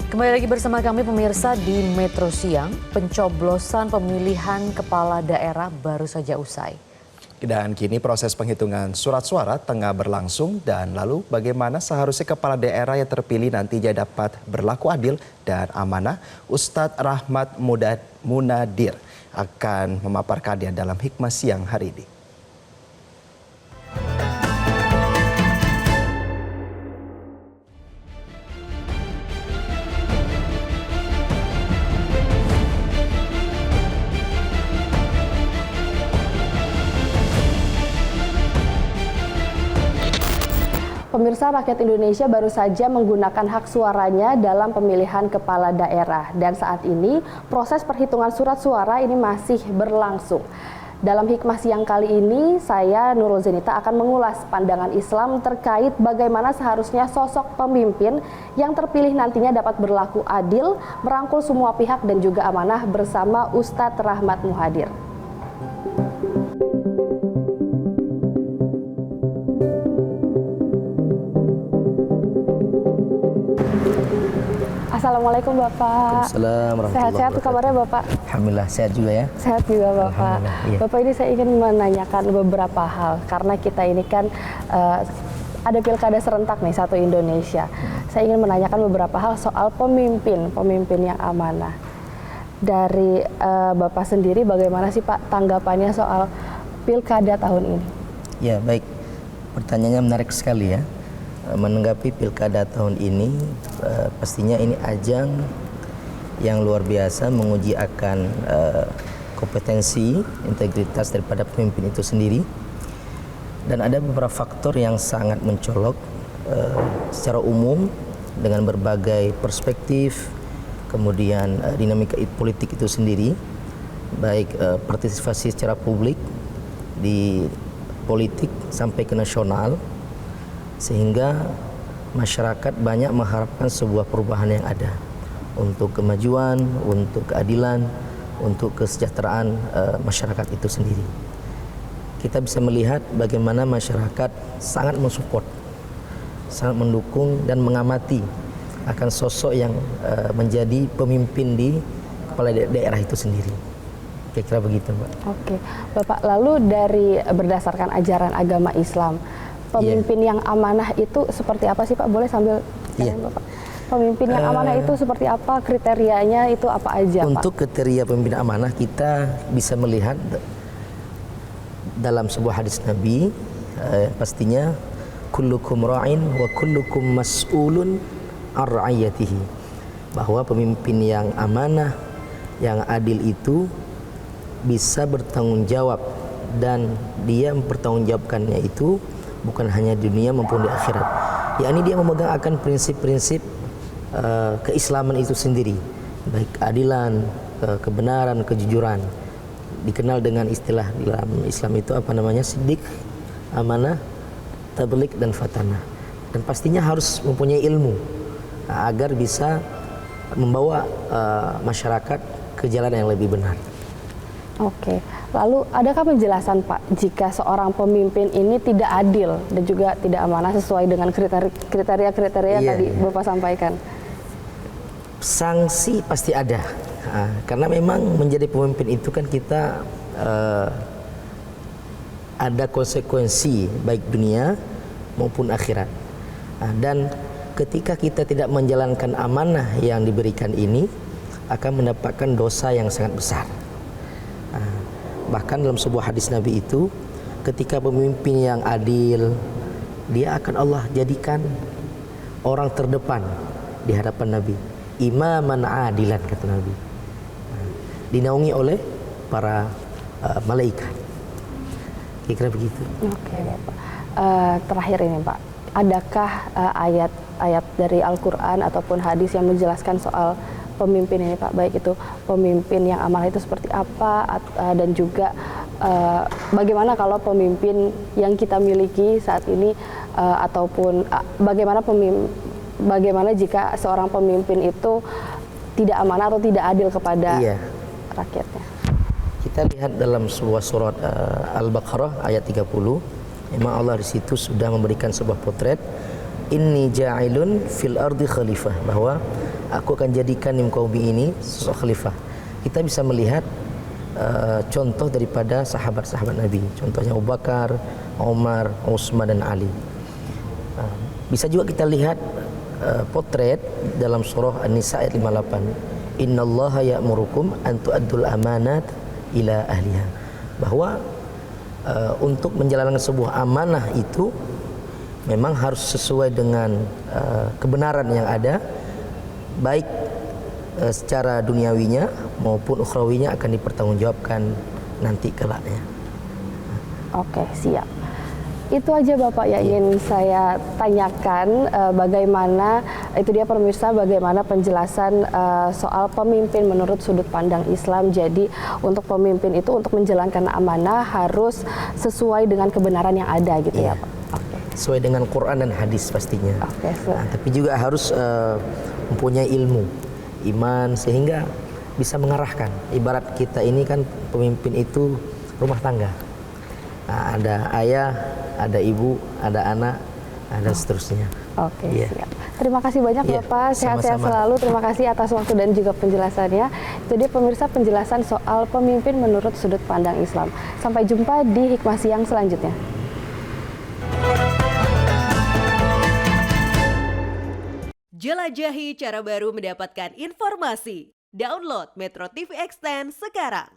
Kembali lagi bersama kami pemirsa di Metro Siang, pencoblosan pemilihan kepala daerah baru saja usai. Dan kini proses penghitungan surat suara tengah berlangsung dan lalu bagaimana seharusnya kepala daerah yang terpilih nantinya dapat berlaku adil dan amanah, Ustadz Rahmat Munadir akan memaparkannya dalam Hikmah Siang hari ini. Pemirsa, rakyat Indonesia baru saja menggunakan hak suaranya dalam pemilihan kepala daerah. Dan saat ini proses perhitungan surat suara ini masih berlangsung. Dalam Hikmah Siang kali ini, saya Nurul Zenita akan mengulas pandangan Islam terkait bagaimana seharusnya sosok pemimpin yang terpilih nantinya dapat berlaku adil, merangkul semua pihak dan juga amanah bersama Ustadz Rahmat Munadir. Assalamualaikum Bapak. Assalamualaikum. Sehat-sehat kabarnya Bapak? Alhamdulillah sehat juga ya. Sehat juga Bapak. Iya. Bapak, ini saya ingin menanyakan beberapa hal karena kita ini kan ada pilkada serentak nih satu Indonesia. Saya ingin menanyakan beberapa hal soal pemimpin yang amanah. Dari Bapak sendiri bagaimana sih Pak tanggapannya soal pilkada tahun ini? Ya baik, pertanyaannya menarik sekali ya. Menanggapi pilkada tahun ini, pastinya ini ajang yang luar biasa menguji akan kompetensi, integritas daripada pemimpin itu sendiri. Dan ada beberapa faktor yang sangat mencolok secara umum dengan berbagai perspektif, kemudian dinamika politik itu sendiri, baik partisipasi secara publik di politik sampai ke nasional, sehingga masyarakat banyak mengharapkan sebuah perubahan yang ada untuk kemajuan, untuk keadilan, untuk kesejahteraan masyarakat itu sendiri. Kita bisa melihat bagaimana masyarakat sangat mensupport, sangat mendukung dan mengamati akan sosok yang menjadi pemimpin di kepala daerah itu sendiri. Kira-kira begitu, Mbak. Oke, Bapak, lalu dari berdasarkan ajaran agama Islam, pemimpin yang amanah itu seperti apa sih Pak? Boleh sambil Bapak. Pemimpin yang amanah itu seperti apa? Kriterianya itu apa aja Pak? Untuk kriteria pemimpin amanah kita bisa melihat dalam sebuah hadis Nabi, pastinya kullukum ra'in wa kullukum mas'ulun ar ra'iyatihi, bahwa pemimpin yang amanah, yang adil itu bisa bertanggung jawab dan dia mempertanggungjawabkannya itu bukan hanya di dunia maupun di akhirat. Yakni dia memegang akan prinsip-prinsip keislaman itu sendiri, baik keadilan, kebenaran, kejujuran. Dikenal dengan istilah dalam Islam itu apa namanya? Siddiq, amanah, tabligh dan fatanah. Dan pastinya harus mempunyai ilmu agar bisa membawa masyarakat ke jalan yang lebih benar. Oke, lalu adakah penjelasan Pak jika seorang pemimpin ini tidak adil dan juga tidak amanah sesuai dengan kriteria tadi Bapak sampaikan? Sanksi pasti ada, karena memang menjadi pemimpin itu kan kita ada konsekuensi baik dunia maupun akhirat. Dan ketika kita tidak menjalankan amanah yang diberikan ini, akan mendapatkan dosa yang sangat besar. Bahkan dalam sebuah hadis Nabi itu, ketika pemimpin yang adil, dia akan Allah jadikan orang terdepan di hadapan Nabi, imaman adilan, kata Nabi, dinaungi oleh para malaikat. Kira-kira begitu. Oke Bapak. Terakhir ini Pak, adakah ayat-ayat dari Al-Quran ataupun hadis yang menjelaskan soal pemimpin ini Pak, baik itu pemimpin yang amanah itu seperti apa, dan juga bagaimana kalau pemimpin yang kita miliki saat ini, ataupun bagaimana jika seorang pemimpin itu tidak amanah atau tidak adil kepada rakyatnya. Kita lihat dalam sebuah surat Al-Baqarah ayat 30, memang Allah di situ sudah memberikan sebuah potret, inni ja'ilun fil ardi khalifah, bahwa aku akan jadikan min qaumi ini sosok khalifah. Kita bisa melihat contoh daripada sahabat-sahabat Nabi. Contohnya Abu Bakar, Umar, Utsman dan Ali. Bisa juga kita lihat potret dalam surah An-Nisa ayat 58. Innallaha ya'murukum an tu'addul amanat ila ahliha. Bahwa untuk menjalankan sebuah amanah itu memang harus sesuai dengan kebenaran yang ada, baik secara duniawinya maupun ukhrawinya akan dipertanggungjawabkan nanti kelaknya. Oke, siap. Itu aja Bapak yang ingin saya tanyakan, bagaimana itu dia pemirsa, bagaimana penjelasan soal pemimpin menurut sudut pandang Islam. Jadi untuk pemimpin itu untuk menjalankan amanah harus sesuai dengan kebenaran yang ada gitu ya Pak. Oke. Sesuai dengan Quran dan hadis pastinya. Oke, Tapi juga harus mempunyai ilmu, iman, sehingga bisa mengarahkan. Ibarat kita ini kan pemimpin itu rumah tangga. Nah, ada ayah, ada ibu, ada anak, dan seterusnya. Oke, Yeah. siap. Terima kasih banyak Bapak, sehat-sehat sama-sama. selalu. Terima kasih atas waktu dan juga penjelasannya. Jadi pemirsa, penjelasan soal pemimpin menurut sudut pandang Islam. Sampai jumpa di Hikmah Siang selanjutnya. Jelajahi cara baru mendapatkan informasi. Download Metro TV Extend sekarang.